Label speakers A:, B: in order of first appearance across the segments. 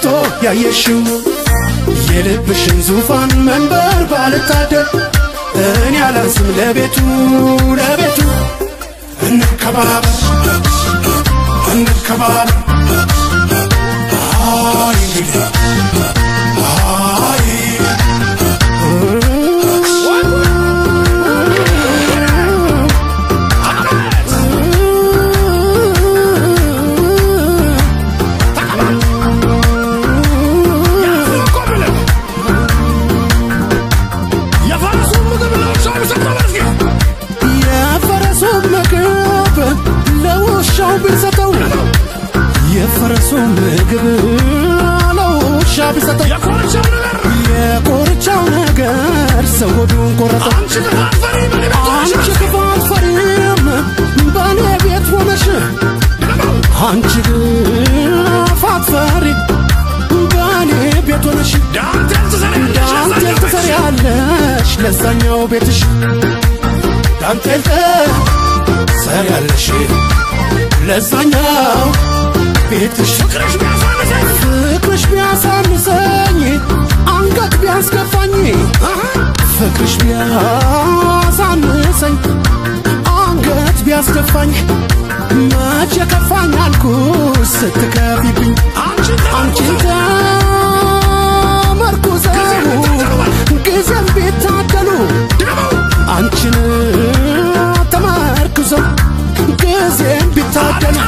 A: ተቀምጦ ያየሽው የልብሽን ዙፋን መንበር ባልታደር እኔ አላንስም ለቤቱ እንከባበር የፈረሱን ምግብ ለውሻ ቢሰጠው የኮርቻው ነገር ሰው ሆዱን ቆረጠው አንቺ ክፋት ፈሪም በኔ ቤት ሆነሽ አንቺ ክፋት ፈሪ በኔ ቤት ሆነሽ ዳንቴል ትሰሪያለሽ ለዛኛው ቤትሽ ዳንቴል ትሰሪያለሽ ለዛኛው ቤትሽ ፍቅርሽ ቢያሳንሰኝ አንገት ቢያስከፋኝ ፍቅርሽ ቢያሳንሰኝ አንገት ቢያስከፋኝ መቼ ከፋኝ አልኩሽ ስትከፊብኝ አንቺን ተመርኩዘው ጊዜም ቢታደሉ አንቺን ተመርኩዘው ጊዜም ቢታደሉ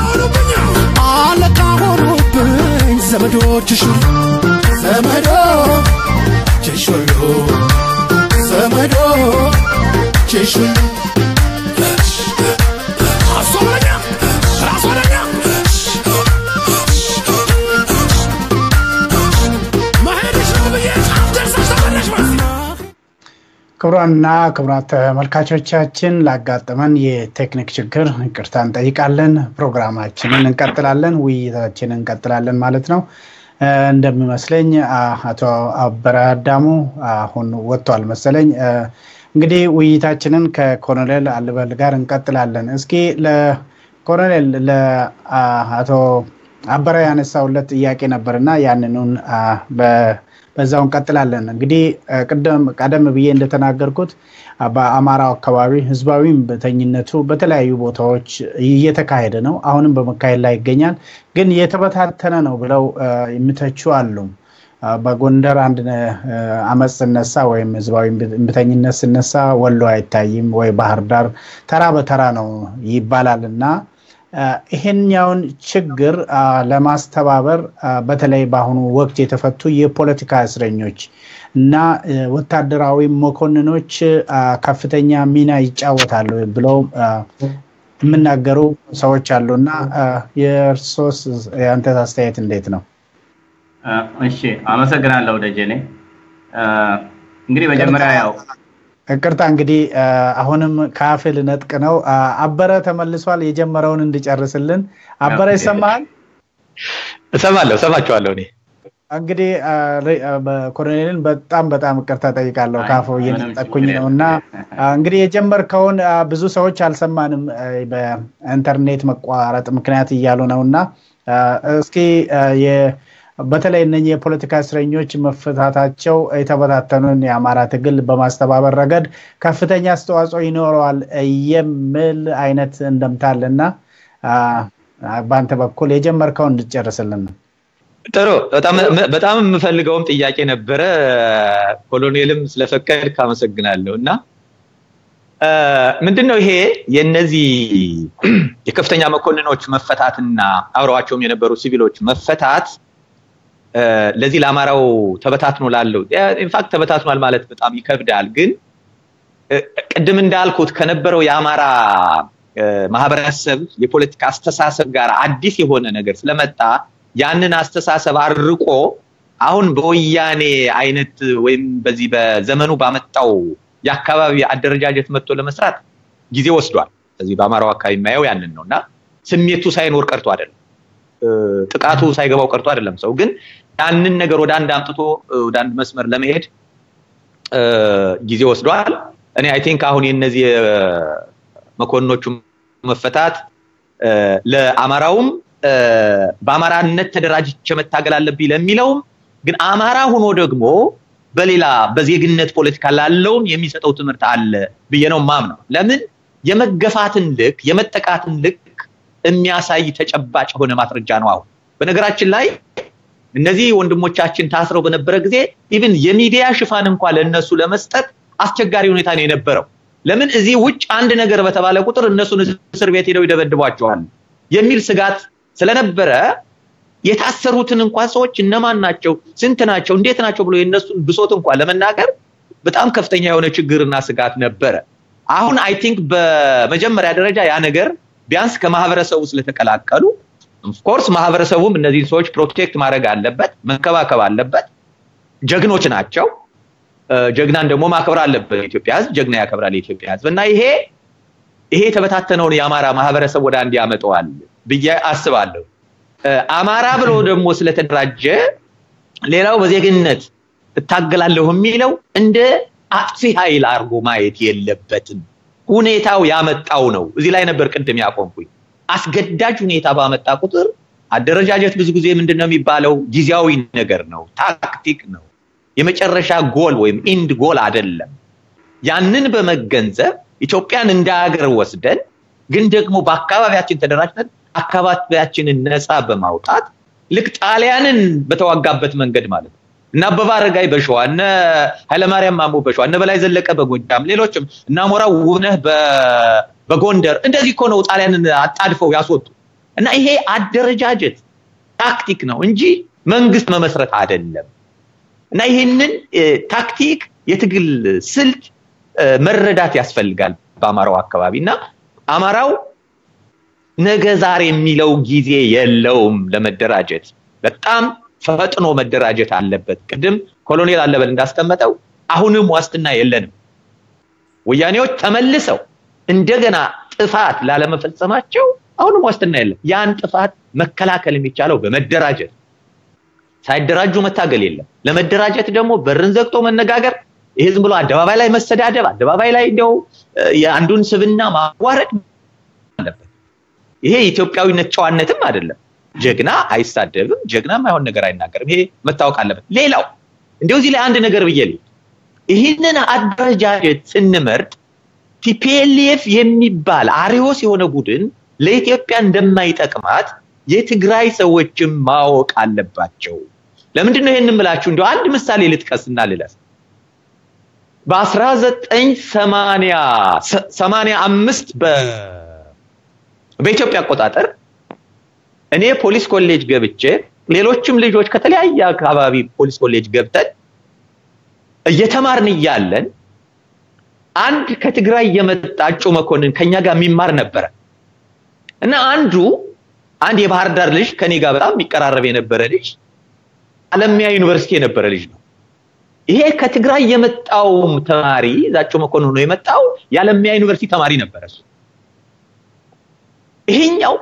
A: አለቃ ሆኖብኝ ዘመዶችሽ
B: ክብራና ክብራት ተመልካቾቻችን ላጋጠመን የቴክኒክ ችግር ይቅርታ እንጠይቃለን። ፕሮግራማችንን እንቀጥላለን፣ ውይይታችንን እንቀጥላለን ማለት ነው። እንደሚመስለኝ አቶ አበራዳሙ አሁን ወጥቷል መሰለኝ። እንግዲህ ውይይታችንን ከኮሎኔል አለበል ጋር እንቀጥላለን። እስኪ ለኮሎኔል ለአቶ አበራ ያነሳውለት ጥያቄ ነበርና ያንኑን በዛው እንቀጥላለን። እንግዲህ ቀደም ብዬ እንደተናገርኩት በአማራው አካባቢ ህዝባዊም በተኝነቱ በተለያዩ ቦታዎች እየተካሄደ ነው። አሁንም በመካሄድ ላይ ይገኛል። ግን የተበታተነ ነው ብለው የሚተቹ አሉ። በጎንደር አንድ አመጽ ነሳ ወይም ህዝባዊ በተኝነት ሲነሳ ወሎ አይታይም ወይ ባህር ዳር ተራ በተራ ነው ይባላልና ይሄኛውን ችግር ለማስተባበር በተለይ በአሁኑ ወቅት የተፈቱ የፖለቲካ እስረኞች እና ወታደራዊ መኮንኖች ከፍተኛ ሚና ይጫወታሉ ብለው የምናገሩ ሰዎች አሉና የእርሶስ ያንተ አስተያየት እንዴት ነው?
C: እሺ አመሰግናለሁ ደጀኔ። እንግዲህ መጀመሪያ ያው
B: እቅርታ እንግዲህ አሁንም ካፍል ነጥቅ ነው። አበረ ተመልሷል የጀመረውን እንዲጨርስልን። አበረ ይሰማል?
D: ሰማቸዋለሁ እኔ
B: እንግዲህ በኮሎኔልን በጣም እቅርታ ጠይቃለሁ ካፈው እየነጠኩኝ ነውና እንግዲህ የጀመርከውን ብዙ ሰዎች አልሰማንም በኢንተርኔት መቋረጥ ምክንያት እያሉ ነውና እስኪ በተለይ እነኚህ የፖለቲካ እስረኞች መፈታታቸው የተበታተኑን የአማራ ትግል በማስተባበር ረገድ ከፍተኛ አስተዋጽኦ ይኖረዋል የሚል አይነት እንደምታለና በአንተ በኩል የጀመርከውን እንድጨርስልን ነው።
D: ጥሩ በጣም የምፈልገውም ጥያቄ ነበረ። ኮሎኔልም ስለፈቀድክ አመሰግናለሁና ምንድነው ይሄ የነዚህ የከፍተኛ መኮንኖች መፈታትና አብረዋቸውም የነበሩ ሲቪሎች መፈታት ለዚህ ለአማራው ተበታትኖ ላለው ኢንፋክት ተበታትኗል ማለት በጣም ይከብዳል። ግን ቅድም እንዳልኩት ከነበረው የአማራ ማህበረሰብ የፖለቲካ አስተሳሰብ ጋር አዲስ የሆነ ነገር ስለመጣ ያንን አስተሳሰብ አርቆ አሁን በወያኔ አይነት ወይም በዚህ በዘመኑ ባመጣው የአካባቢ አደረጃጀት መጥቶ ለመስራት ጊዜ ወስዷል። ስለዚህ በአማራው አካባቢ ማየው ያንን ነውና ስሜቱ ሳይኖር ቀርቶ አይደለም፣ ጥቃቱ ሳይገባው ቀርቶ አይደለም። ሰው ግን ያንን ነገር ወደ አንድ አምጥቶ ወደ አንድ መስመር ለመሄድ ጊዜ ወስዷል። እኔ አይ ቲንክ አሁን የነዚህ መኮንኖቹ መፈታት ለአማራውም በአማራነት ተደራጅቼ መታገል አለብኝ ለሚለው ግን አማራ ሆኖ ደግሞ በሌላ በዜግነት ፖለቲካ ላለውም የሚሰጠው ትምህርት አለ ብዬ ነው ማምነው። ለምን የመገፋትን ልክ የመጠቃትን ልክ የሚያሳይ ተጨባጭ ሆነ ማስረጃ ነው። አሁን በነገራችን ላይ እነዚህ ወንድሞቻችን ታስረው በነበረ ጊዜ ኢቭን የሚዲያ ሽፋን እንኳን ለነሱ ለመስጠት አስቸጋሪ ሁኔታ ነው የነበረው። ለምን እዚህ ውጭ አንድ ነገር በተባለ ቁጥር እነሱን እስር ቤት ሄደው ይደበድቧቸዋል የሚል ስጋት ስለነበረ የታሰሩትን እንኳን ሰዎች እነማን ናቸው ስንት ናቸው እንዴት ናቸው ብሎ የነሱን ብሶት እንኳን ለመናገር በጣም ከፍተኛ የሆነ ችግርና ስጋት ነበረ። አሁን አይ ቲንክ በመጀመሪያ ደረጃ ያ ነገር ቢያንስ ከማህበረሰቡ ስለተቀላቀሉ ኦፍ ኮርስ ማህበረሰቡም እነዚህ ሰዎች ፕሮቴክት ማድረግ አለበት መንከባከብ አለበት። ጀግኖች ናቸው። ጀግናን ደግሞ ማክበር አለበት። ኢትዮጵያ ህዝብ ጀግና ያከብራል ኢትዮጵያ ህዝብ እና ይሄ ተበታተነውን የአማራ ማህበረሰብ ወደ አንድ ያመጣዋል ብዬ አስባለሁ። አማራ ብሎ ደግሞ ስለተደራጀ ሌላው በዜግነት እታገላለሁ የሚለው እንደ አጥፊ ኃይል አርጎ ማየት የለበትም። ሁኔታው ያመጣው ነው። እዚህ ላይ ነበር ቅድም ያቆምኩኝ። አስገዳጅ ሁኔታ ባመጣ ቁጥር አደረጃጀት ብዙ ጊዜ ምንድነው የሚባለው ጊዜያዊ ነገር ነው፣ ታክቲክ ነው፣ የመጨረሻ ጎል ወይም ኢንድ ጎል አይደለም። ያንን በመገንዘብ ኢትዮጵያን እንደ ሀገር ወስደን ግን ደግሞ በአካባቢያችን ተደራጅተን አካባቢያችንን ነፃ በማውጣት ልክ ጣሊያንን በተዋጋበት መንገድ ማለት ነው እና በባረጋይ በሸዋ እና ኃይለማርያም ማሞ በሸዋ እና በላይ ዘለቀ በጎጃም ሌሎችም እና ሞራው ውብነህ በጎንደር እንደዚህ እኮ ነው ጣሊያንን አጣድፈው ያስወጡ እና ይሄ አደረጃጀት ታክቲክ ነው እንጂ መንግስት መመስረት አይደለም። እና ይሄንን ታክቲክ የትግል ስልት መረዳት ያስፈልጋል በአማራው አካባቢና አማራው ነገ ዛሬ የሚለው ጊዜ የለውም ለመደራጀት። በጣም ፈጥኖ መደራጀት አለበት። ቅድም ኮሎኔል አለበል እንዳስቀመጠው አሁንም ዋስትና የለንም። ወያኔዎች ተመልሰው እንደገና ጥፋት ላለመፈጸማቸው አሁንም ዋስትና የለም። ያን ጥፋት መከላከል የሚቻለው በመደራጀት ሳይደራጁ መታገል የለም። ለመደራጀት ደግሞ በርን ዘግቶ መነጋገር ይሄ ዝም ብሎ አደባባይ ላይ መሰዳደብ አደባባይ ላይ እንደው የአንዱን ስብና ማዋረድ አለበት። ይሄ ኢትዮጵያዊነት ጨዋነትም አይደለም። ጀግና አይሳደብም፣ ጀግና ማይሆን ነገር አይናገርም። ይሄ መታወቅ አለበት። ሌላው እንደው እዚህ ላይ አንድ ነገር ብዬልኝ ይሄንን አደረጃጀት ስንመርጥ ቲፒኤልኤፍ የሚባል አሪዮስ የሆነ ቡድን ለኢትዮጵያ እንደማይጠቅማት የትግራይ ሰዎችም ማወቅ አለባቸው። ለምንድን ነው ይሄንን ምላችሁ? እንደው አንድ ምሳሌ ልጥቀስና ልለፍ። በ1985 በኢትዮጵያ አቆጣጠር እኔ ፖሊስ ኮሌጅ ገብቼ ሌሎችም ልጆች ከተለያየ አካባቢ ፖሊስ ኮሌጅ ገብተን እየተማርን እያለን አንድ ከትግራይ የመጣጩ መኮንን ከኛ ጋር የሚማር ነበር እና አንድ የባህር ዳር ልጅ ከኔ ጋር በጣም የሚቀራረብ የነበረ ልጅ አለሚያ ዩኒቨርሲቲ የነበረ ልጅ ነው። ይሄ ከትግራይ የመጣው ተማሪ ዛጩ መኮንን ነው የመጣው የአለሚያ ዩኒቨርሲቲ ተማሪ ነበር እሱ። ይሄኛው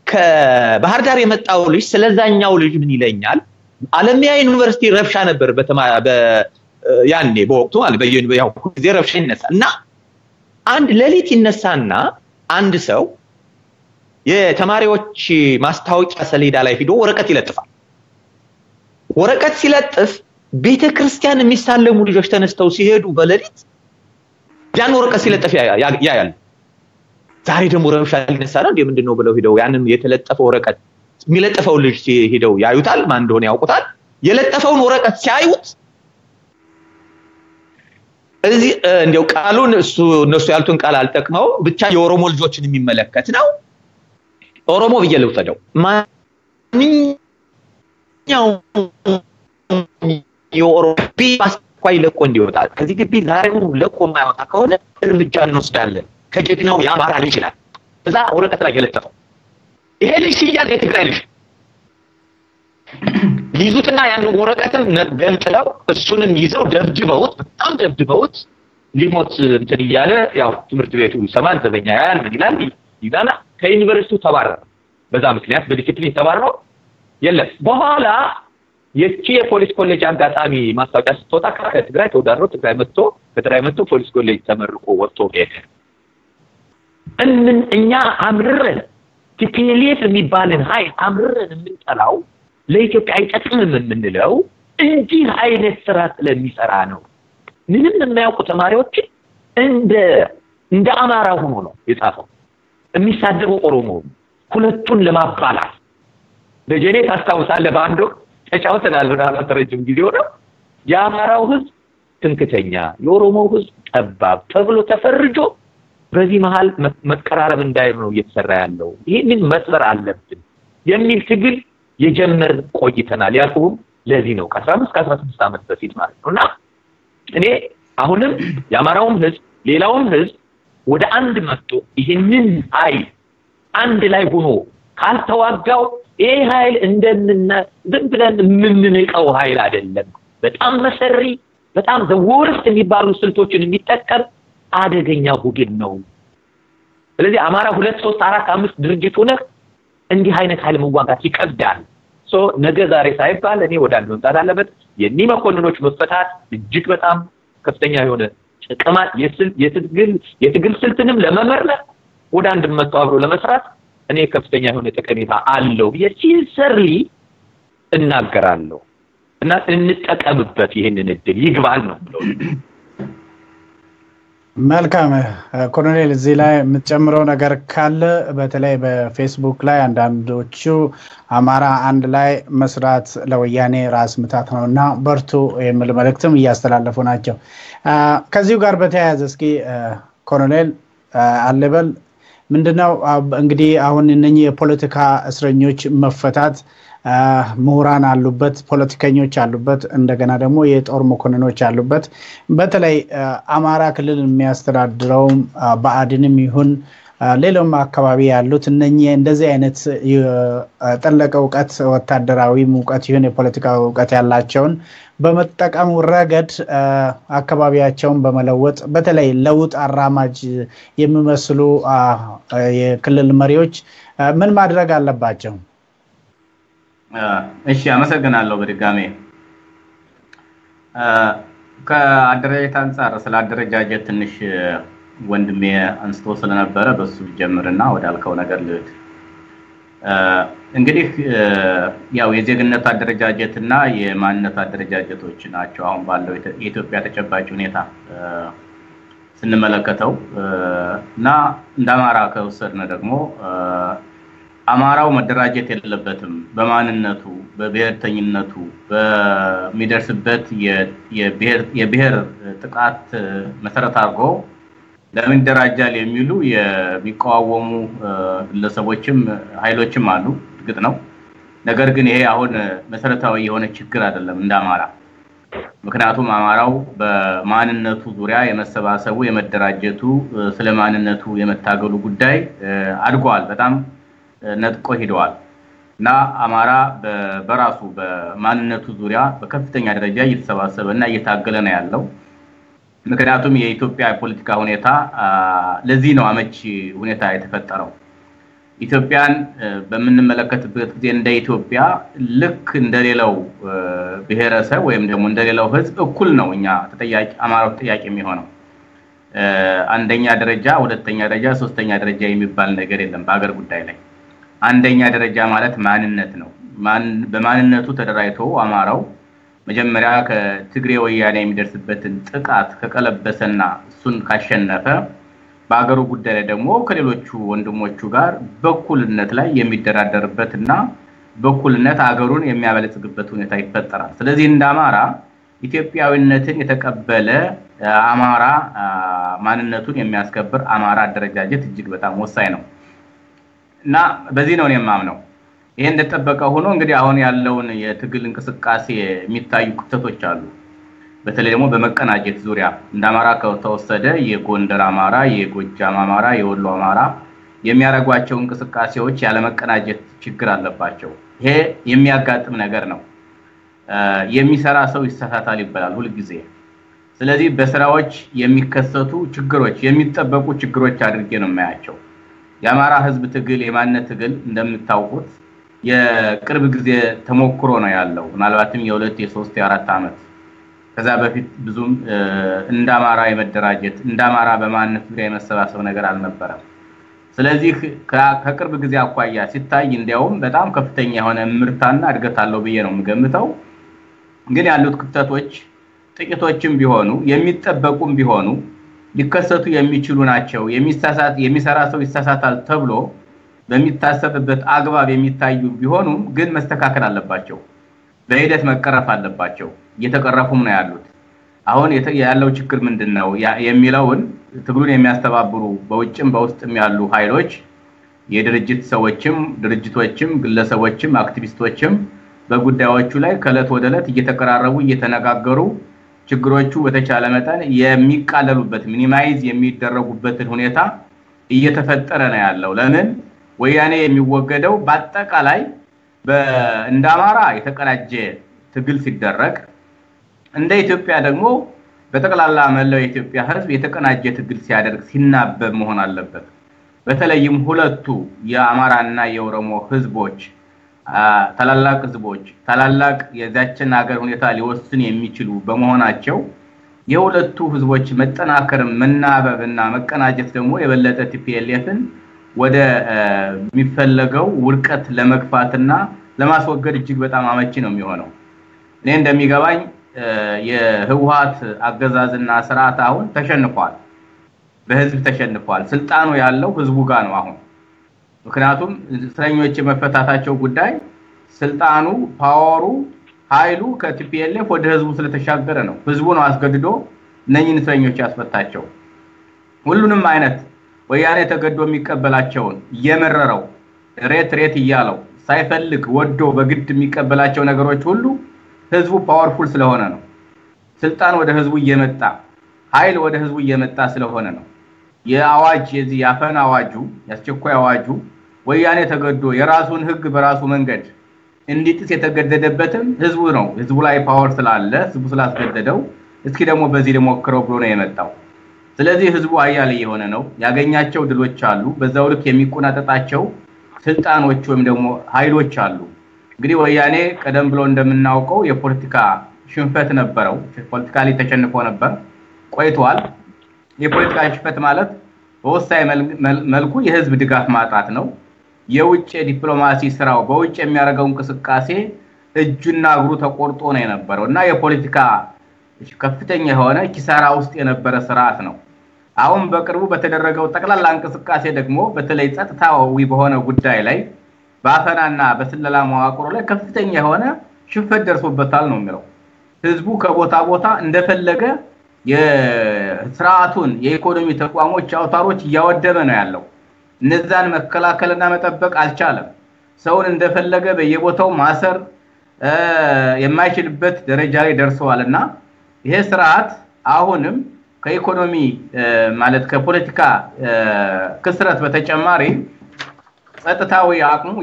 D: ከባህር ዳር የመጣው ልጅ ስለዛኛው ልጅ ምን ይለኛል? አለሚያ ዩኒቨርሲቲ ረብሻ ነበር ያኔ በወቅቱ ማለት በዩኒቨርሲቲው ጊዜ ረብሻ ይነሳል እና አንድ ሌሊት ይነሳና አንድ ሰው የተማሪዎች ማስታወቂያ ሰሌዳ ላይ ሄዶ ወረቀት ይለጥፋል። ወረቀት ሲለጥፍ ቤተክርስቲያን የሚሳለሙ ልጆች ተነስተው ሲሄዱ በሌሊት ያን ወረቀት ሲለጥፍ ያያል። ዛሬ ደግሞ ረብሻ ሊነሳ ነው እንዴ ምንድነው ብለው ሄደው ያንን የተለጠፈው ወረቀት የሚለጥፈው ልጅ ሲሄደው ያዩታል። ማን እንደሆነ ያውቁታል። የለጠፈውን ወረቀት ሲያዩት እዚህ እንደው ቃሉን እነሱ ያሉትን ቃል አልጠቅመው ብቻ የኦሮሞ ልጆችን የሚመለከት ነው። ኦሮሞ ብየለው ተደው ማንኛው የኦሮቢ አስኳይ ለቆ እንዲወጣ ከዚህ ግቢ ዛሬው ለቆ ማይወጣ ከሆነ እርምጃ እንወስዳለን ከጀግናው የአማራ ልጅ ይላል። እዛ ወረቀት ላይ የለጠፈው ይሄ ልጅ ሲያዝ የትግራይ ልጅ ይዙትና ያን ወረቀትን ገንጥለው እሱንም ይዘው ደብድበውት በጣም ደብድበውት ሊሞት እንትን ይያለ ያው ትምህርት ቤቱ ሰማን ዘበኛ ያን ይላል ከዩኒቨርሲቲው ተባረረ። በዛ ምክንያት በዲሲፕሊን ተባረረው የለም። በኋላ የፖሊስ ኮሌጅ አጋጣሚ ማስታወቂያ ስትወጣ ከትግራይ ተወዳድሮ ትግራይ መጥቶ ፖሊስ ኮሌጅ ተመርቆ ወጥቶ ሄደ። እኛ አምርረን
E: ቲፒኤልኤፍ የሚባልን ኃይል አምረን የምንጠላው ለኢትዮጵያ አይጠቅምም የምንለው እንዲህ አይነት ስራ ስለሚሰራ ነው። ምንም የማያውቁ ተማሪዎች እንደ አማራ ሆኖ ነው የጻፈው የሚሳደበው ኦሮሞ ሁለቱን ለማባላት በጀኔ ታስታውሳለህ በአንድ ወቅት ተጫውተናል ምናልባት ረጅም ጊዜ ሆነ የአማራው ህዝብ ትንክተኛ የኦሮሞው ህዝብ ጠባብ ተብሎ ተፈርጆ በዚህ መሃል መቀራረብ እንዳይር ነው እየተሰራ ያለው ይሄንን መስበር አለብን የሚል ትግል የጀመር ቆይተናል ያልኩህ ለዚህ ነው ከ15 ከ16 ዓመት በፊት ማለት ነውና እኔ አሁንም የአማራውም ህዝብ ሌላውም ህዝብ ወደ አንድ መጥቶ ይሄንን ኃይል አንድ ላይ ሆኖ ካልተዋጋው ይሄ ኃይል ዝም ብለን የምንንቀው ኃይል አይደለም በጣም መሰሪ በጣም ዘወርስ የሚባሉ ስልቶችን የሚጠቀም አደገኛ ቡድን ነው ስለዚህ አማራ 2 3 4 5 ድርጅት ሆነ እንዲህ አይነት ኃይል መዋጋት ይቀዳል ነገ ዛሬ ሳይባል እኔ ወደ አንድ መምጣት አለበት የሚመኮንኖች መፈታት እጅግ በጣም ከፍተኛ የሆነ ጥቅማት የትግል ስልትንም ለመመርመር ወደ አንድ መጥቶ አብሮ ለመስራት እኔ ከፍተኛ የሆነ ጠቀሜታ አለው ሲንሰርሊ እናገራለሁ እና እንጠቀምበት ይሄንን እድል ይግባል ነው ብለው
B: መልካም ኮሎኔል እዚህ ላይ የምትጨምረው ነገር ካለ በተለይ በፌስቡክ ላይ አንዳንዶቹ አማራ አንድ ላይ መስራት ለወያኔ ራስ ምታት ነውና በርቱ የሚል መልእክትም እያስተላለፉ ናቸው ከዚሁ ጋር በተያያዘ እስኪ ኮሎኔል አለበል ምንድነው እንግዲህ አሁን እነኚህ የፖለቲካ እስረኞች መፈታት ምሁራን አሉበት ፖለቲከኞች አሉበት እንደገና ደግሞ የጦር መኮንኖች አሉበት በተለይ አማራ ክልል የሚያስተዳድረው በአድንም ይሁን ሌላም አካባቢ ያሉት እነኚህ እንደዚህ አይነት ጠለቀ ዕውቀት ወታደራዊ ዕውቀት ይሁን የፖለቲካ ዕውቀት ያላቸውን በመጠቀም ረገድ አካባቢያቸውን በመለወጥ በተለይ ለውጥ አራማጅ የሚመስሉ የክልል መሪዎች ምን ማድረግ አለባቸው
C: እሺ አመሰግናለሁ በድጋሜ ከአደረጃጀት አንፃር ስለ አደረጃጀት ትንሽ ወንድሜ አንስቶ ስለነበረ በሱ ጀምርና ወዳልከው ነገር ልድ እንግዲህ ያው የዜግነት አደረጃጀትና የማንነት አደረጃጀቶች ናቸው አሁን ባለው የኢትዮጵያ ተጨባጭ ሁኔታ ስንመለከተው እና እንደማራ ከወሰድነ ደግሞ አማራው መደራጀት የለበትም በማንነቱ በብሔርተኝነቱ በሚደርስበት የብሔር ጥቃት መሰረት አድርጎ ለምን ደራጃል የሚሉ የሚቃወሙ ግለሰቦችም ኃይሎችም አሉ ግጥ ነው ነገር ግን ይሄ አሁን መሰረታዊ የሆነ ችግር አይደለም እንደማራ ምክንያቱም አማራው በማንነቱ ዙሪያ የመሰባሰቡ የመደራጀቱ ስለማንነቱ የመታገሉ ጉዳይ አድጓል በጣም ነጥቆ ሄደዋል እና አማራ በራሱ በማንነቱ ዙሪያ በከፍተኛ ደረጃ እየተሰባሰበና እየታገለ ነው ያለው ምክንያቱም የኢትዮጵያ ፖለቲካ ሁኔታ ለዚህ ነው አመቺ ሁኔታ የተፈጠረው ኢትዮጵያን በመንመለከትበት ጊዜ እንደ ኢትዮጵያ ልክ እንደሌላው ብሔረሰብ ወይም ደግሞ እንደሌላው ህዝብ እኩል ነው እኛ ተጠያቂ አማራው ተጠያቂ የሚሆነው አንደኛ ደረጃ ሁለተኛ ደረጃ ሶስተኛ ደረጃ የሚባል ነገር የለም በአገር ጉዳይ ላይ አንደኛ ደረጃ ማለት ማንነት ነው በማንነቱ ተደራጅቶ አማራው መጀመሪያ ከትግሬ ወያኔ የሚደርስበትን ጥቃት ከቀለበሰና እሱን ካሸነፈ በአገሩ ጉዳይ ላይ ደግሞ ከሌሎቹ ወንድሞቹ ጋር በኩልነት ላይ የሚደራደርበትና በኩልነት አገሩን የሚያበለጽግበት ሁኔታ ይፈጠራል ስለዚህ እንደ አማራ ኢትዮጵያዊነትን የተቀበለ አማራ ማንነቱን የሚያስከብር አማራ አደረጃጀት እጅግ በጣም ወሳኝ ነው እና በዚህ ነው የማምነው ይሄ እንደተጠበቀ ሆኖ እንግዲህ አሁን ያለውን የትግል እንቅስቃሴ የሚታዩ ክፍተቶች አሉ በተለይ ደግሞ በመቀናጀት ዙሪያ እንደ አማራ ከተወሰደ የጎንደር አማራ የጎጃም አማራ የወሎ አማራ የሚያረጓቸው እንቅስቃሴዎች ያለ መቀናጀት ችግር አለባቸው ይሄ የሚያጋጥም ነገር ነው የሚሰራ ሰው ይሳሳታል ይባላል ሁሉ ጊዜ ስለዚህ በስራዎች የሚከሰቱ ችግሮች የሚጠበቁ ችግሮች አድርጌ ነው የማያቸው የአማራ ህዝብ ትግል የማንነት ትግል እንደምታውቁት የቅርብ ጊዜ ተሞክሮ ነው ያለው ምናልባትም የ2 የ3 የ4 አመት ከዛ በፊት ብዙም እንደ አማራ የመደራጀት እንደ አማራ በማንነት ዙሪያ የመሰባሰብ ነገር አልነበረም ስለዚህ ከቅርብ ጊዜ አኳያ ሲታይ እንዲያውም በጣም ከፍተኛ የሆነ ምርታና እድገት አለው ብዬ ነው የምገምተው። ግን ያሉት ክፍተቶች ጥቂቶችም ቢሆኑ የሚጠበቁም ቢሆኑ ሊከሰቱ የሚችሉ ናቸው። የሚሰራ ሰው ይሳሳታል ተብሎ በሚታሰብበት አግባብ የሚታዩ ቢሆኑም ግን መስተካከል አለባቸው። በሂደት መቀረፍ አለባቸው። እየተቀረፉም ነው ያሉት። አሁን ያለው ችግር ምንድነው የሚለውን ትግሉን የሚያስተባብሩ በውጭም በውስጥም ያሉ ኃይሎች የድርጅት ሰዎችም ድርጅቶችም ግለሰቦችም አክቲቪስቶችም በጉዳዮቹ ላይ ከለት ወደ ለት እየተቀራረቡ እየተነጋገሩ ችግሮቹ በተቻለ መጠን የሚቃለሉበት ሚኒማይዝ የሚደረጉበትን ሁኔታ እየተፈጠረ ነው ያለው። ለምን ወያኔ የሚወገደው በአጠቃላይ እንደ አማራ የተቀናጀ ትግል ሲደረግ እንደ ኢትዮጵያ ደግሞ በተቀላላ መላው የኢትዮጵያ ሕዝብ የተቀናጀ ትግል ሲያደርግ ሲናበብ መሆን አለበት። በተለይም ሁለቱ የአማራና የኦሮሞ ሕዝቦች ታላላቅ ሕዝቦች ታላላቅ የዛችን ሀገር ሁኔታ ሊወስን የሚችሉ በመሆናቸው የሁለቱ ሕዝቦች መጠናከር መናበብና መቀናጀት ደግሞ የበለጠ ቲፒኤልኤፍን ወደ የሚፈለገው ውርቀት ለመግፋትና ለማስወገድ እጅግ በጣም አመቺ ነው የሚሆነው። እኔ እንደሚገባኝ የህወሓት አገዛዝና ስርዓት አሁን ተሸንፏል። በህዝብ ተሸንፏል። ስልጣኑ ያለው ህዝቡ ጋር ነው አሁን። ምክንያቱም እስረኞች መፈታታቸው ጉዳይ ስልጣኑ ፓወሩ ኃይሉ ከቲፒኤልኤፍ ወደ ህዝቡ ስለተሻገረ ነው። ህዝቡ ነው አስገድዶ እነኚህን እስረኞች ያስፈታቸው። ሁሉንም አይነት ወያኔ ተገዶ የሚቀበላቸውን እየመረረው ሬት እያለው ሳይፈልግ ወዶ በግድ የሚቀበላቸው ነገሮች ሁሉ ህዝቡ ፓወርፉል ስለሆነ ነው። ስልጣን ወደ ህዝቡ እየመጣ ኃይል ወደ ህዝቡ እየመጣ ስለሆነ ነው። የአዋጅ የዚህ ያፈና አዋጁ ያስቸኳይ አዋጁ ወያኔ ተገዶ የራሱን ህግ በራሱ መንገድ እንዲጥስ የተገደደበትም ህዝቡ ነው። ህዝቡ ላይ ፓወር ስላለ ህዝቡ ስላስገደደው እስኪ ደግሞ በዚህ ለሞክረው ብሎ ነው የመጣው። ስለዚህ ህዝቡ አያሌ የሆነ ነው። ያገኛቸው ድሎች አሉ። በዛው ልክ የሚቆናጠጣቸው ስልጣኖች ወይም ደግሞ ኃይሎች አሉ። እንግዲህ ወያኔ ቀደም ብሎ እንደምናውቀው የፖለቲካ ሽንፈት ነበረው። ፖለቲካሊ ተሸንፎ ነበር ቆይቷል። የፖለቲካ ሽንፈት ማለት በወሳኝ መልኩ የህዝብ ድጋፍ ማጣት ነው። የውጭ ዲፕሎማሲ ስራው በውጭ የሚያደርገው እንቅስቃሴ እጁና እግሩ ተቆርጦ ነው የነበረውና የፖለቲካ ከፍተኛ የሆነ ኪሳራ ውስጥ የነበረ ስርዓት ነው። አሁን በቅርቡ በተደረገው ጠቅላላ እንቅስቃሴ ደግሞ በተለይ ጸጥታዊ በሆነ ጉዳይ ላይ በአፈናና በስለላ መዋቅሩ ላይ ከፍተኛ የሆነ ሽንፈት ደርሶበታል ነው የሚለው። ህዝቡ ከቦታ ቦታ እንደፈለገ የስርዓቱን የኢኮኖሚ ተቋሞች አውታሮች እያወደመ ነው ያለው። እነዛን መከላከልና መጠበቅ አልቻለም። ሰውን እንደፈለገ በየቦታው ማሰር የማይችልበት ደረጃ ላይ ደርሰዋልና ይሄ ስርዓት አሁንም ከኢኮኖሚ ማለት ከፖለቲካ ክስረት በተጨማሪ ጸጥታዊ አቅሙ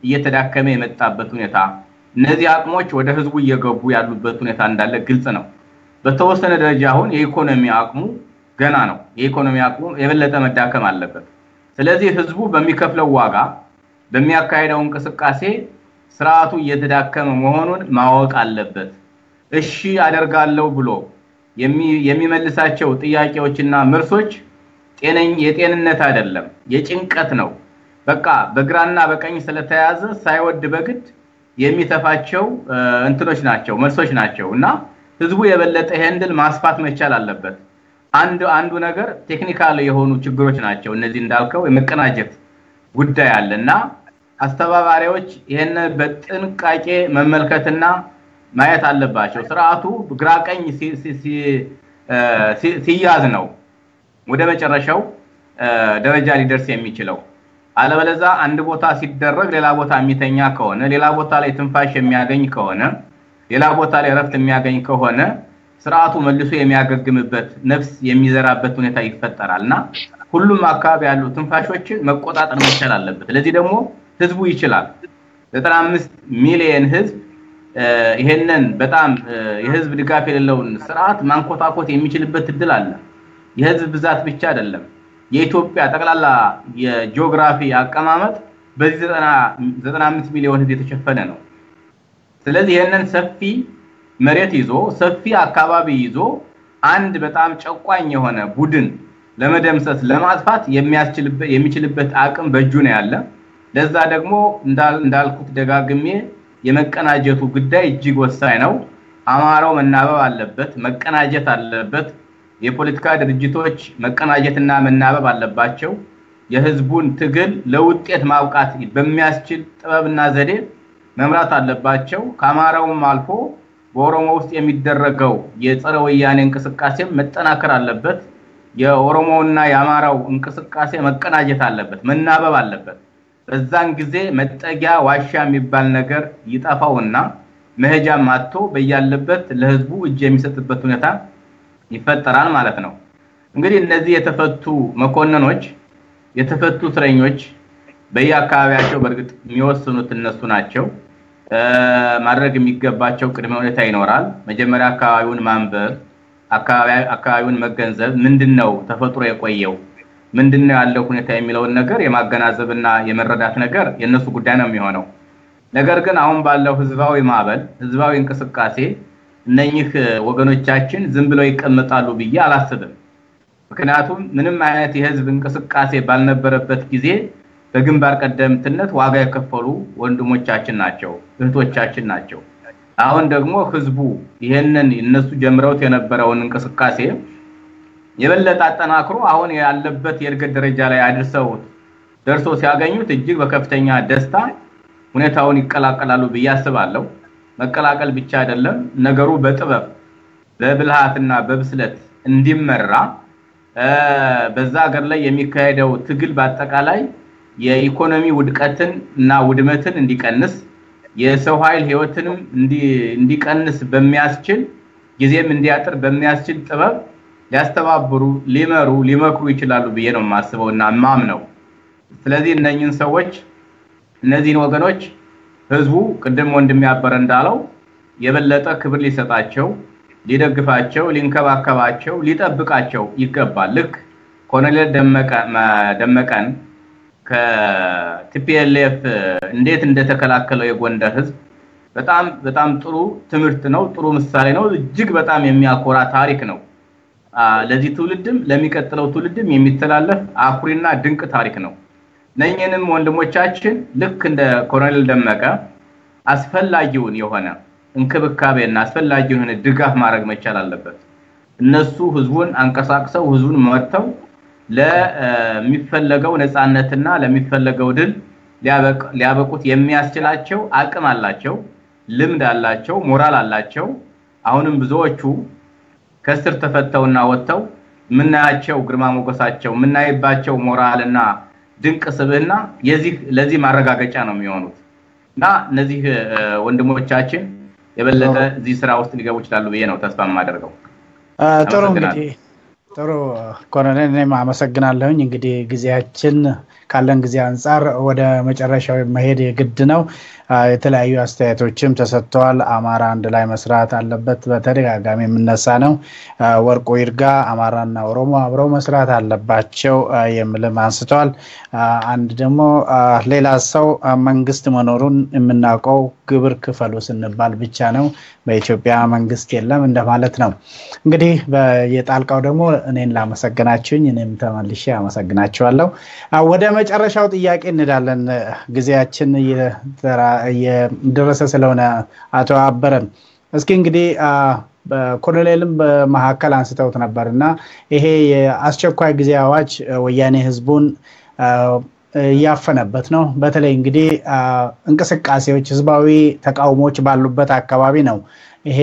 C: እየተዳከመ የመጣበት ሁኔታ እነዚህ አቅሞች ወደ ህዝቡ እየገቡ ያሉበት ሁኔታ እንዳለ ግልጽ ነው። በተወሰነ ደረጃ አሁን የኢኮኖሚ አቅሙ ገና ነው። የኢኮኖሚ አቅሙ የበለጠ መዳከም አለበት። ስለዚህ ህዝቡ በሚከፍለው ዋጋ በሚያካሄደው እንቅስቃሴ ስርዓቱ እየተዳከመ መሆኑን ማወቅ አለበት። እሺ አደርጋለሁ ብሎ የሚመልሳቸው ጥያቄዎችና መልሶች የጤንነት አይደለም፣ የጭንቀት ነው። በቃ በግራና በቀኝ ስለተያዘ ሳይወድ በግድ የሚተፋቸው እንትኖች ናቸው፣ መልሶች ናቸውና ህዝቡ የበለጠ ሄንድል ማስፋት መቻል አለበት። አንዱ ነገር ቴክኒካል የሆኑ ችግሮች ናቸው። እነዚህ እንዳልከው የመቀናጀት ጉዳይ አለና አስተባባሪዎች ይሄን በጥንቃቄ መመልከትና ማየት አለባቸው። ስርዓቱ ግራቀኝ ሲያዝ ነው ወደ መጨረሻው ደረጃ ሊደርስ የሚችለው። አለበለዛ አንድ ቦታ ሲደረግ ሌላ ቦታ የሚተኛ ከሆነ ሌላ ቦታ ላይ ትንፋሽ የሚያገኝ ከሆነ ሌላ ቦታ ላይ ረፍት የሚያገኝ ከሆነ ስርዓቱ መልሶ የሚያገግምበት ነፍስ የሚዘራበት ሁኔታ ይፈጠራልና ሁሉም አካባቢ ያሉ ትንፋሾችን መቆጣጠር መቻል አለበት። ለዚህ ደግሞ ህዝቡ ይችላል። 95 ሚሊዮን ህዝብ ይሄንን በጣም የህዝብ ድጋፍ የሌለውን ስርዓት ማንኮታኮት የሚችልበት እድል አለ። የህዝብ ብዛት ብቻ አይደለም፣ የኢትዮጵያ ጠቅላላ የጂኦግራፊ አቀማመጥ በዚህ 95 ሚሊዮን ህዝብ የተሸፈነ ነው። ስለዚህ ይሄንን ሰፊ መሬት ይዞ ሰፊ አካባቢ ይዞ አንድ በጣም ጨቋኝ የሆነ ቡድን ለመደምሰስ ለማጥፋት የሚችልበት አቅም በእጁ ነው ያለ ለዛ ደግሞ እንዳልኩት ደጋግሜ የመቀናጀቱ ጉዳይ እጅግ ወሳኝ ነው አማራው መናበብ አለበት መቀናጀት አለበት የፖለቲካ ድርጅቶች መቀናጀትና መናበብ አለባቸው የህዝቡን ትግል ለውጤት ማብቃት በሚያስችል ጥበብና ዘዴ መምራት አለባቸው ከአማራውም አልፎ በኦሮሞ ውስጥ የሚደረገው የጸረ ወያኔ እንቅስቃሴ መጠናከር አለበት የኦሮሞና የአማራው እንቅስቃሴ መቀናጀት አለበት መናበብ አለበት በዛን ጊዜ መጠጊያ ዋሻ የሚባል ነገር ይጣፋውና መሄጃ ማጥቶ በያለበት ለህዝቡ እጅ የሚሰጥበት ሁኔታ ይፈጠራል ማለት ነው እንግዲህ እነዚህ የተፈቱ መኮንኖች የተፈቱ እስረኞች በየአካባቢያቸው በርግጥ የሚወስኑት እነሱ ናቸው ማድረግ የሚገባቸው ቅድመ ሁኔታ ይኖራል መጀመሪያ አካባቢውን ማንበብ አካባቢውን መገንዘብ ምንድነው ተፈጥሮ የቆየው ምንድነው ያለው ሁኔታ የሚለውን ነገር የማገናዘብና የመረዳት ነገር የነሱ ጉዳይ ነው የሚሆነው ነገር ግን አሁን ባለው ህዝባዊ ማዕበል ህዝባዊ እንቅስቃሴ እነኚህ ወገኖቻችን ዝም ብለው ይቀመጣሉ ብዬ አላስብም ምክንያቱም ምንም አይነት የህዝብ እንቅስቃሴ ባልነበረበት ጊዜ በግንባር ቀደምትነት ዋጋ የከፈሉ ወንድሞቻችን ናቸው እህቶቻችን ናቸው አሁን ደግሞ ህዝቡ ይሄንን እነሱ ጀምረውት የነበረውን እንቅስቃሴ የበለጠ አጠናክሮ አሁን ያለበት የእድገት ደረጃ ላይ አድርሰው ደርሶ ሲያገኙት እጅግ በከፍተኛ ደስታ ሁኔታውን ይቀላቀላሉ በያስባለው መቀላቀል ብቻ አይደለም ነገሩ በጥበብ በብልሃትና በብስለት እንዲመራ በዛ ሀገር ላይ የሚካሄደው ትግል በአጠቃላይ የኢኮኖሚ ውድቀትን እና ውድመትን እንዲቀንስ የሰው ኃይል ህይወትንም እንዲቀንስ በሚያስችል ጊዜም እንዲያጥር በሚያስችል ጥበብ ሊያስተባብሩ ሊመክሩ ይችላሉ ብዬ ነው ማስበውና ማምነው ስለዚህ እነኚህን ሰዎች እነዚህን ወገኖች ህዝቡ ቅድም ወንድም ያበረ እንዳለው የበለጠ ክብር ሊሰጣቸው ሊደግፋቸው ሊንከባከባቸው ሊጠብቃቸው ይገባል ልክ ኮሎኔል ደመቀን ከቲፒኤልኤፍ እንዴት እንደተከላከለው የጎንደር ህዝብ በጣም ጥሩ ትምህርት ነው ጥሩ ምሳሌ ነው እጅግ በጣም የሚያኮራ ታሪክ ነው ለዚህ ትውልድም ለሚቀጥለው ትውልድም የሚተላለፍ አኩሪና ድንቅ ታሪክ ነው ነኝንም ወንድሞቻችን ልክ እንደ ኮሎኔል ደመቀ አስፈላጊውን የሆነ እንክብካቤና አስፈላጊውን የሆነ ድጋፍ ማድረግ መቻል አለበት እነሱ ህዝቡን አንቀሳቅሰው ህዝቡን መርተው ለሚፈለገው ነፃነትና ለሚፈለገው ድል ሊያበቁት የሚያስችላቸው አቅም አላቸው ልምድ አላቸው ሞራል አላቸው አሁንም ብዙዎቹ ከስር ተፈተውና ወጥተው ምናያቸው ግርማ ሞገሳቸው ምናይባቸው ሞራልና ድንቅ ስብህና ለዚህ ማረጋገጫ ነው የሚሆኑት እና እነዚህ ወንድሞቻችን የበለጠ እዚህ ስራ ውስጥ ሊገቡ ይችላሉ ብዬ ነው ተስፋ ማደርገው
B: ጥሩ እንግዲህ ጥሩ ኮሎኔል እኔም አመሰግናለሁኝ እንግዲህ ጊዜያችን ካለን ጊዜ አንፃር ወደ መጨረሻው መሄድ የግድ ነው የተለያዩ አስተያየቶችም ተሰጥተዋል አማራ አንድ ላይ መስራት አለበት በተደጋጋሚ የምነሳ ነው ወርቁ ይርጋ አማራና ኦሮሞ አብረው መስራት አለባቸው የሚልም አንስተዋል አንድ ደግሞ ሌላ ሰው መንግስት መኖሩን የምናውቀው ግብር ክፈሉ ስንባል ብቻ ነው በኢትዮጵያ መንግስት የለም እንደማለት ነው እንግዲህ በየጣልቃው ደግሞ እኔን ላመሰግናችሁኝ እኔም ተመልሼ አመሰግናችኋለሁ ወደ መጨረሻው ጥያቄ እንላለን ጊዜያችን የደረሰ ስለሆነ አቶ አበረን እስኪ እንግዲህ በኮሎኔልም በመሐከል አንስተውት ነበርና ይሄ የአስቸኳይ ጊዜ አዋጅ ወያኔ ህዝቡን ያፈነበት ነው በተለይ እንግዲህ እንቅስቃሴዎች ህዝባዊ ተቃውሞች ባሉበት አካባቢ ነው ይሄ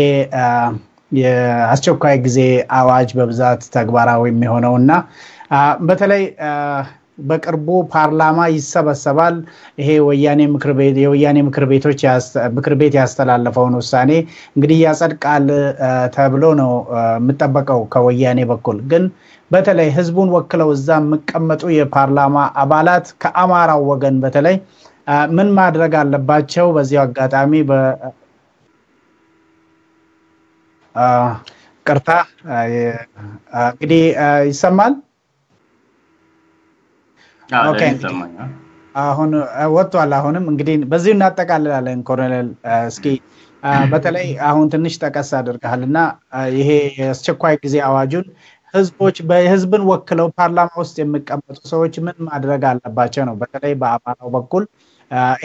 B: የአስቸኳይ ጊዜ አዋጅ በብዛት ተግባራዊ የሚሆነውና በተለይ በቅርቡ ፓርላማ ይሰበሰባል ይሄ የወያኔ ምክር ቤት ያስተላለፈውን ውሳኔ እንግዲህ ያጸድቃል ተብሎ ነው የምጠበቀው ከወያኔ በኩል ግን በተለይ ህዝቡን ወክለው እዛ መቀመጡ የፓርላማ አባላት ከአማራው ወገን በተለይ ምን ማድረግ አለባቸው በዚህ አጋጣሚ ቅርታ እንግዲህ ይሰማል ኦኬ አሁን ወጥቷል አሁንም እንግዲህ በዚህ እናጠቃልላለን ኮሎኔል እስኪ በተለይ አሁን ትንሽ ተቀሳ አድርጋልና ይሄ የአስቸኳይ ጊዜ አዋጁን ህዝቦች በህዝብን ወክለው ፓርላማ ውስጥ የሚቀመጡ ሰዎች ምን ማድረግ አለባቸው ነው? በተለይ በአማራው በኩል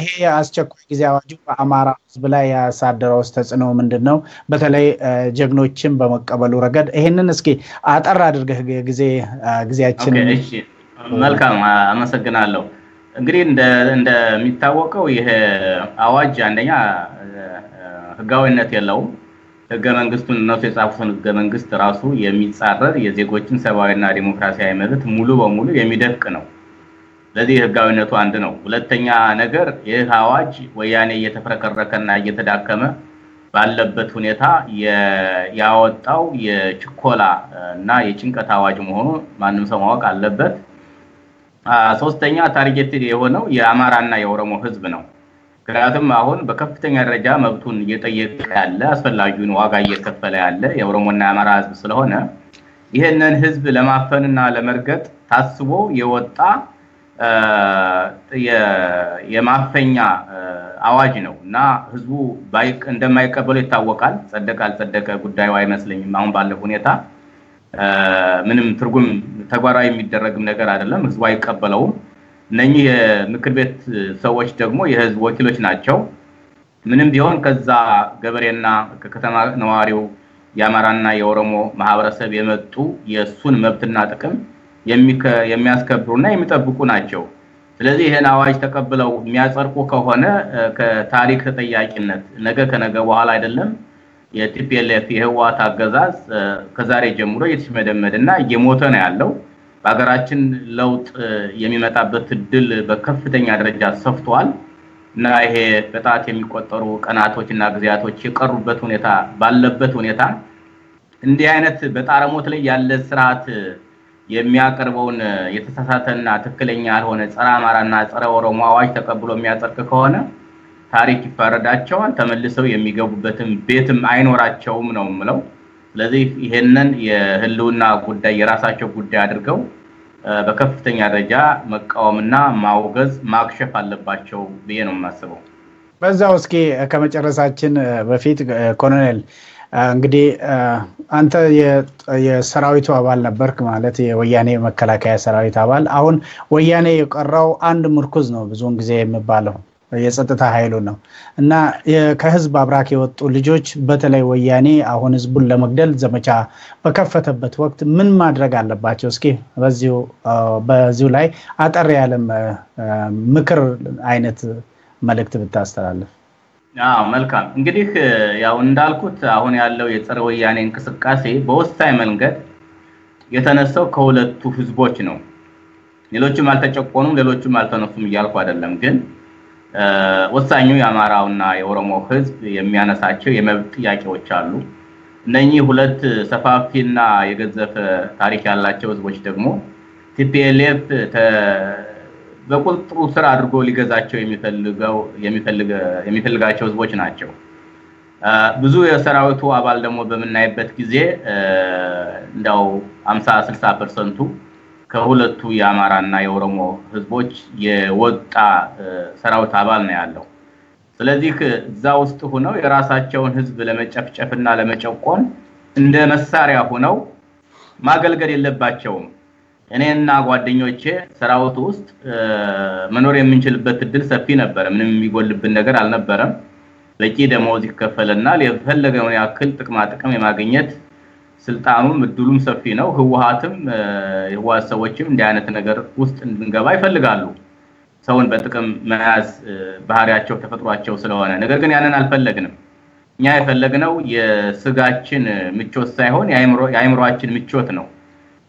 B: ይሄ አስቸኳይ ጊዜ አዋጁ በአማራ ህዝብ ላይ ያሳደረው ተጽዕኖ ምንድነው? በተለይ ጀግኖችን በመቀበሉ ረገድ ይሄንን እስኪ አጠር አድርገህ ጊዜያችን
C: እሺ መልካም አመሰግናለሁ። እንግዲህ እንደሚታወቀው ይሄ አዋጅ አንደኛ ህጋዊነት የለውም። ህገ መንግስቱን እነሱ የጻፉትን ህገ መንግስት ራሱ የሚጻረር የዜጎችን ሰብአዊና ዲሞክራሲያዊ መብት ሙሉ በሙሉ የሚደፍቅ ነው። ለዚህ ህጋዊነቱ አንድ ነው። ሁለተኛ ነገር ይህ አዋጅ ወያኔ እየተፈረከረከና እየተዳከመ ባለበት ሁኔታ ያወጣው የችኮላ እና የጭንቀት አዋጅ መሆኑ ማንም ሰው ማወቅ አለበት። ሶስተኛ ታርጌትድ የሆነው የአማራና የኦሮሞ ህዝብ ነው። ምክንያቱም አሁን በከፍተኛ ደረጃ መብቱን እየጠየቀ ያለ አስፈላጊውን ዋጋ እየከፈለ ያለ የኦሮሞና የአማራ ህዝብ ስለሆነ ይሄንን ህዝብ ለማፈንና ለመርገጥ ታስቦ የወጣ የማፈኛ አዋጅ ነው እና ህዝቡ እንደማይቀበለው ይታወቃል። ጸደቀ አልጸደቀ ጉዳዩ አይመስለኝም። አሁን ባለው ሁኔታ ምንም ትርጉም ተግባራዊ የሚደረግም ነገር አይደለም። ህዝቡ አይቀበለውም። እነኚህ የምክር ቤት ሰዎች ደግሞ የህዝብ ወኪሎች ናቸው። ምንም ቢሆን ከዛ ገበሬና ከከተማ ነዋሪው የአማራና የኦሮሞ ማህበረሰብ የመጡ የሱን መብትና ጥቅም የሚያስከብሩና የሚጠብቁ ናቸው። ስለዚህ ይሄን አዋጅ ተቀብለው የሚያጸድቁ ከሆነ ከታሪክ ተጠያቂነት ነገ ከነገ በኋላ አይደለም የቲፒኤልኤፍ የህወሓት አገዛዝ ከዛሬ ጀምሮ እየተሽመደመደና እየሞተ ነው ያለው። በአገራችን ለውጥ የሚመጣበት እድል በከፍተኛ ደረጃ ሰፍቷል እና ይሄ በጣት የሚቆጠሩ ቀናቶችና ጊዜያቶች የቀሩበት ሁኔታ ባለበት ሁኔታ እንዲህ አይነት በጣረሞት ላይ ያለ ስርዓት የሚያቀርበውን የተሳሳተና ትክክለኛ ያልሆነ ጸረ አማራና ጸረ ኦሮሞ አዋጅ ተቀብሎ የሚያጸድቅ ከሆነ ታሪክ ይፈረዳቸዋል። ተመልሰው የሚገቡበትም ቤትም አይኖራቸውም ነው የምለው። ስለዚህ ይሄንን የህልውና ጉዳይ የራሳቸው ጉዳይ አድርገው በከፍተኛ ደረጃ መቃወምና ማውገዝ ማክሸፍ አለባቸው ብዬ ነው የማስበው።
B: በዛው እስኪ ከመጨረሳችን በፊት ኮሎኔል እንግዲህ አንተ የሰራዊቱ አባል ነበርክ ማለት የወያኔ መከላከያ ሰራዊት አባል። አሁን ወያኔ የቀራው አንድ ምርኩዝ ነው ብዙውን ጊዜ የሚባለው የጸጥታ ኃይሉ ነው እና ከህዝብ አብራክ የወጡ ልጆች በተለይ ወያኔ አሁን ህዝቡን ለመግደል ዘመቻ በከፈተበት ወቅት ምን ማድረግ አለባቸው? እስኪ በዚሁ ላይ አጠር ያለ ምክር አይነት መልእክት ብታስተላልፍ።
C: መልካም። እንግዲህ ያው እንዳልኩት አሁን ያለው የጸረ ወያኔ እንቅስቃሴ በወሳኝ መንገድ የተነሳው ከሁለቱ ህዝቦች ነው። ሌሎችም አልተጨቆኑም፣ ሌሎችም አልተነሱም እያልኩ አይደለም። ግን ወሳኙ የአማራውና የኦሮሞ ህዝብ የሚያነሳቸው የመብት ጥያቄዎች አሉ። እነኚህ ሁለት ሰፋፊና የገዘፈ ታሪክ ያላቸው ህዝቦች ደግሞ ቲፒኤልኤፍ በቁጥጥሩ ስር አድርጎ ሊገዛቸው የሚፈልጋቸው ህዝቦች ናቸው። ብዙ የሰራዊቱ አባል ደግሞ በመናይበት ጊዜ እንደው 50-60% ከሁለቱ የአማራና የኦሮሞ ህዝቦች የወጣ ሰራዊት አባል ነው ያለው። ስለዚህ እዛ ውስጥ ሆነው የራሳቸውን ህዝብ ለመጨፍጨፍና ለመጨቆን እንደ መሳሪያ ሆነው ማገልገል የለባቸውም። እኔና ጓደኞቼ ሰራዊቱ ውስጥ መኖር የምንችልበት እድል ሰፊ ነበር። ምንም የሚጎልብን ነገር አልነበረም። በቂ ደሞዝ ይከፈለናል። የፈለገውን ያክል ጥቅም የማግኘት ስልጣኑም እድሉም ሰፊ ነው። የህወሓት ሰዎችም እንዲህ አይነት ነገር ውስጥ እንድንገባ ይፈልጋሉ። ሰውን በጥቅም መያዝ ባህሪያቸው ተፈጥሯቸው ስለሆነ። ነገር ግን ያንን አልፈለግንም። እኛ የፈለግነው የስጋችን ምቾት ሳይሆን የአእምሮአችን ምቾት ነው።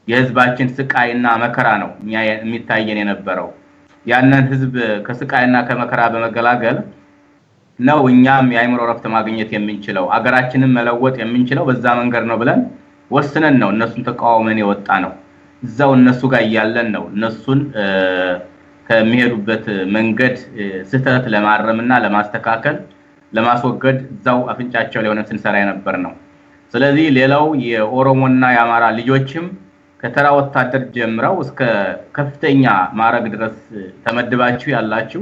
C: የህዝባችን ስቃይና መከራ ነው እኛ የሚታየን የነበረው። ያንን ህዝብ ከስቃይና ከመከራ በመገላገል ነው እኛም የአእምሮ ረፍት ማግኘት የምንችለው፣ አገራችንን መለወጥ የምንችለው በዛ መንገድ ነው ብለን ወስነን ነው እነሱን ተቃውመን የወጣ ነው። እዛው እነሱ ጋር ያለን ነው እነሱን ከሚሄዱበት መንገድ ስህተት ለማረምና ለማስተካከል ለማስወገድ እዛው አፍንጫቸው ላይ ሆነን ስንሰራ የነበር ነው። ስለዚህ ሌላው የኦሮሞና የአማራ ልጆችም ከተራ ወታደር ጀምረው እስከ ከፍተኛ ማዕረግ ድረስ ተመድባችሁ ያላችሁ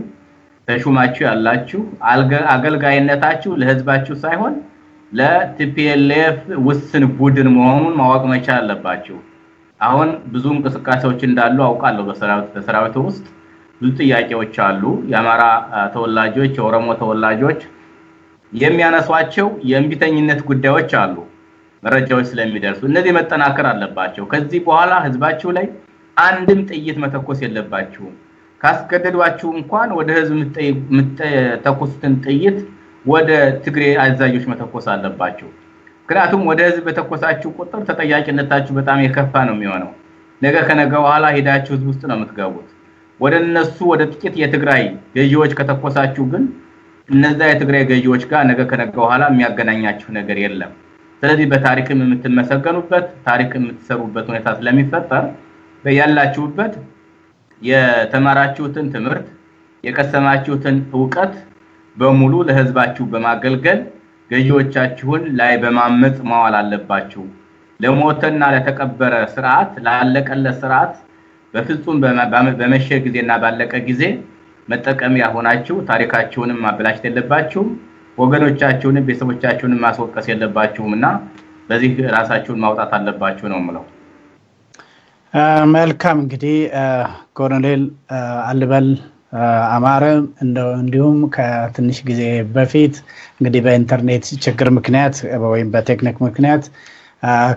C: ተሹማችሁ ያላችሁ አገልጋይነታችሁ ለህዝባችሁ ሳይሆን ለቲፒኤልኤፍ ውስን ቡድን መሆኑን ማወቅ መቻል አለባችሁ። አሁን ብዙ እንቅስቃሴዎች እንዳሉ አውቃለሁ በሰራዊቱ ውስጥ ብዙ ጥያቄዎች አሉ የአማራ ተወላጆች የኦሮሞ ተወላጆች የሚያነሷቸው የእምቢተኝነት ጉዳዮች አሉ መረጃዎች ስለሚደርሱ እነዚህ መጠናከር አለባቸው ከዚህ በኋላ ህዝባችሁ ላይ አንድም ጥይት መተኮስ የለባችሁ ካስገደዷችሁ እንኳን ወደ ህዝብ የምትተኩሱትን ጥይት ወደ ትግሬ አዛዦች መተኮስ አለባችሁ ምክንያቱም ወደ ህዝብ በተኮሳችሁ ቁጥር ተጠያቂነታችሁ በጣም የከፋ ነው የሚሆነው ነገ ከነገ በኋላ ሄዳችሁ ህዝብ ውስጥ ነው የምትገቡት ወደ እነሱ ወደ ጥቂት የትግራይ ገዢዎች ከተኮሳችሁ ግን እነዛ የትግራይ ገዢዎች ጋር ነገ ከነገ በኋላ የሚያገናኛችሁ ነገር የለም ስለዚህ በታሪክም የምትመሰገኑበት ታሪክ የምትሰሩበት ሁኔታ ስለሚፈጠር በያላችሁበት የተማራችሁትን ትምህርት የቀሰማችሁትን ዕውቀት በሙሉ ለህዝባችሁ በማገልገል ገዢዎቻችሁን ላይ በማመጽ ማዋል አለባችሁ ለሞተና ለተቀበረ ስርዓት ላለቀለ ስርዓት በፍጹም በመሸ ጊዜና ባለቀ ጊዜ መጠቀሚያ ሆናችሁ ታሪካችሁንም ማበላሽት የለባችሁ ወገኖቻችሁንም ቤተሰቦቻችሁንም ማስወቀስ የለባችሁምና በዚህ ራሳችሁን ማውጣት አለባችሁ ነው የምለው
B: መልካም እንግዲህ ኮሎኔል አለበል አማረ እንዲሁም ከትንሽ ጊዜ በፊት እንግዲህ በኢንተርኔት ችግር ምክንያት ወይም በቴክኒክ ምክንያት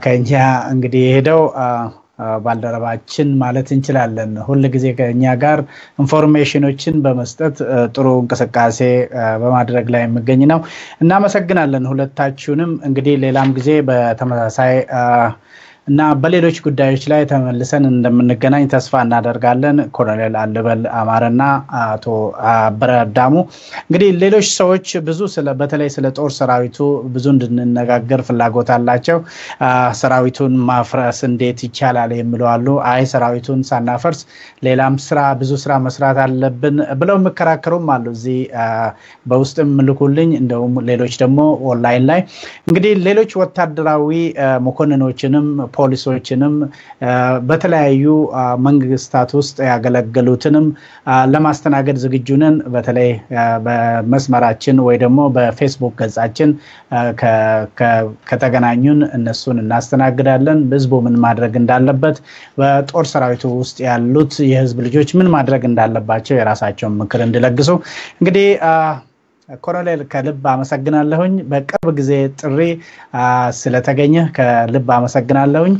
B: ከኛ እንግዲህ ሄደው ባልደረባችን ማለት እንችላለን ሁሉ ጊዜ ከኛ ጋር ኢንፎርሜሽኖችን በመስጠት ጥሩ እንቅስቃሴ በማድረግ ላይ የሚገኝ ነው እናመሰግናለን ሁለታችሁንም እንግዲህ ሌላም ጊዜ በተመሳሳይ እና በሌሎች ጉዳዮች ላይ ተመልሰን እንደምንገናኝ ተስፋ እናደርጋለን ኮሎኔል አለበል አማረና አቶ አበራዳሙ እንግዲህ ሌሎች ሰዎች ብዙ በተለይ ስለ ጦር ሰራዊቱ ብዙ እንድንነጋገር ፍላጎት አላቸው ሰራዊቱን ማፍረስ እንዴት ይቻላል የሚሉአሉ አይ ሰራዊቱን ሳናፈርስ ሌላም ስራ ብዙ ስራ መስራት አለብን ብለው መከራከሩም አሉ እዚህ በውስጥም ልኩልኝ እንደውም ሌሎች ደግሞ ኦንላይን ላይ እንግዲህ ሌሎች ወታደራዊ መኮንኖችንም ፖሊሶችንም በተለያዩ መንግስታት ውስጥ ያገለገሉትንም ለማስተናገድ ዝግጁ ነን በተለይ በመስመራችን ወይ ደግሞ በፌስቡክ ገጻችን ከተገናኙን እነሱን እናስተናግዳለን ህዝቡ ምን ማድረግ እንዳለበት በጦር ሰራዊቱ ውስጥ ያሉት የህዝብ ልጆች ምን ማድረግ እንዳለባቸው የራሳቸውን ምክር እንዲለግሱ እንግዲህ ኮሎኔል ከልብ አመሰግናለሁኝ በቅርብ ጊዜ ጥሪ ስለተገኘ ከልብ አመሰግናለሁኝ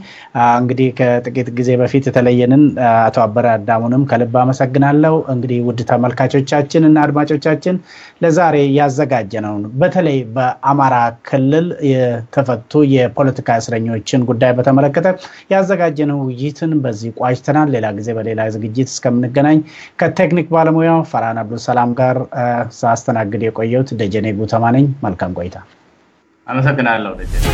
B: እንግዲህ ከጥቂት ጊዜ በፊት የተለየንን አቶ አበራዳሙንም ከልብ አመሰግናለሁ እንግዲህ ውድ ተመልካቾቻችን እና አድማጮቻችን ለዛሬ ያዘጋጀነው በተለይ በአማራ ክልል የተፈቱ የፖለቲካ እስረኞችን ጉዳይ በተመለከተ ያዘጋጀነው ውይይትን በዚህ ቋጭተናል ሌላ ጊዜ በሌላ ዝግጅት እስከምንገናኝ ከቴክኒክ ባለሙያው ፈራን አብዱል ሰላም ጋር ሳስተናግድ የቆየሁት ደጀኔ ጉተማ ነኝ መልካም ቆይታ አመሰግናለሁ ደጀኔ